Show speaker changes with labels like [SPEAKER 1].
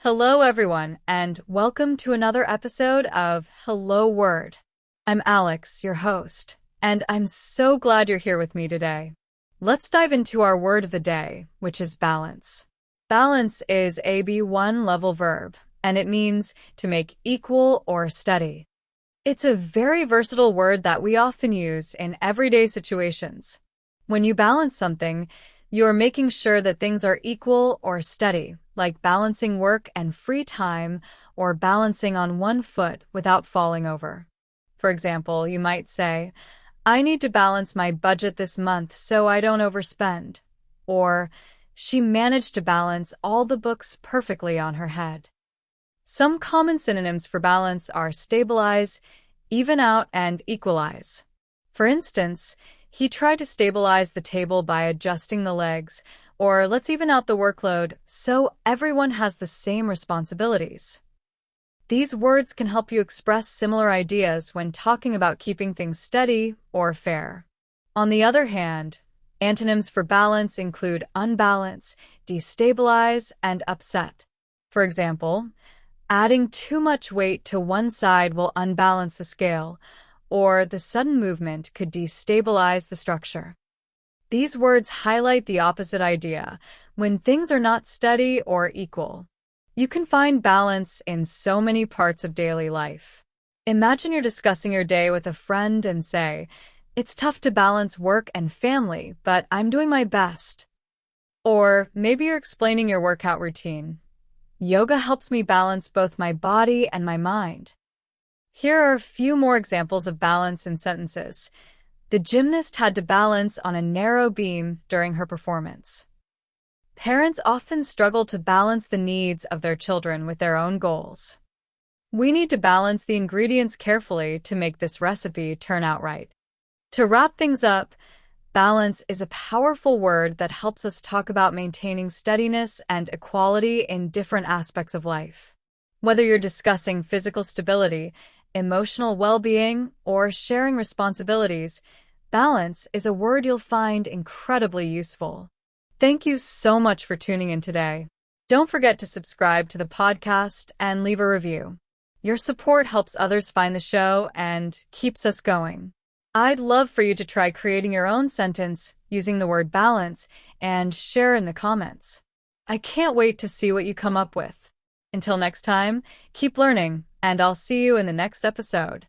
[SPEAKER 1] Hello, everyone, and welcome to another episode of Hello Word. I'm Alex, your host, and I'm so glad you're here with me today. Let's dive into our word of the day, which is balance. Balance is a B1 level verb, and it means to make equal or steady. It's a very versatile word that we often use in everyday situations. When you balance something, you're making sure that things are equal or steady, like balancing work and free time or balancing on one foot without falling over. For example, you might say, I need to balance my budget this month so I don't overspend. Or, she managed to balance all the books perfectly on her head. Some common synonyms for balance are stabilize, even out, and equalize. For instance, he tried to stabilize the table by adjusting the legs, or let's even out the workload so everyone has the same responsibilities. These words can help you express similar ideas when talking about keeping things steady or fair. On the other hand, antonyms for balance include unbalance, destabilize, and upset. For example, adding too much weight to one side will unbalance the scale, or the sudden movement could destabilize the structure. These words highlight the opposite idea, when things are not steady or equal. You can find balance in so many parts of daily life. Imagine you're discussing your day with a friend and say, it's tough to balance work and family, but I'm doing my best. Or maybe you're explaining your workout routine. Yoga helps me balance both my body and my mind. Here are a few more examples of balance in sentences. The gymnast had to balance on a narrow beam during her performance. Parents often struggle to balance the needs of their children with their own goals. We need to balance the ingredients carefully to make this recipe turn out right. To wrap things up, balance is a powerful word that helps us talk about maintaining steadiness and equality in different aspects of life. Whether you're discussing physical stability, emotional well-being, or sharing responsibilities, balance is a word you'll find incredibly useful. Thank you so much for tuning in today. Don't forget to subscribe to the podcast and leave a review. Your support helps others find the show and keeps us going. I'd love for you to try creating your own sentence using the word balance and share in the comments. I can't wait to see what you come up with. Until next time, keep learning, and I'll see you in the next episode.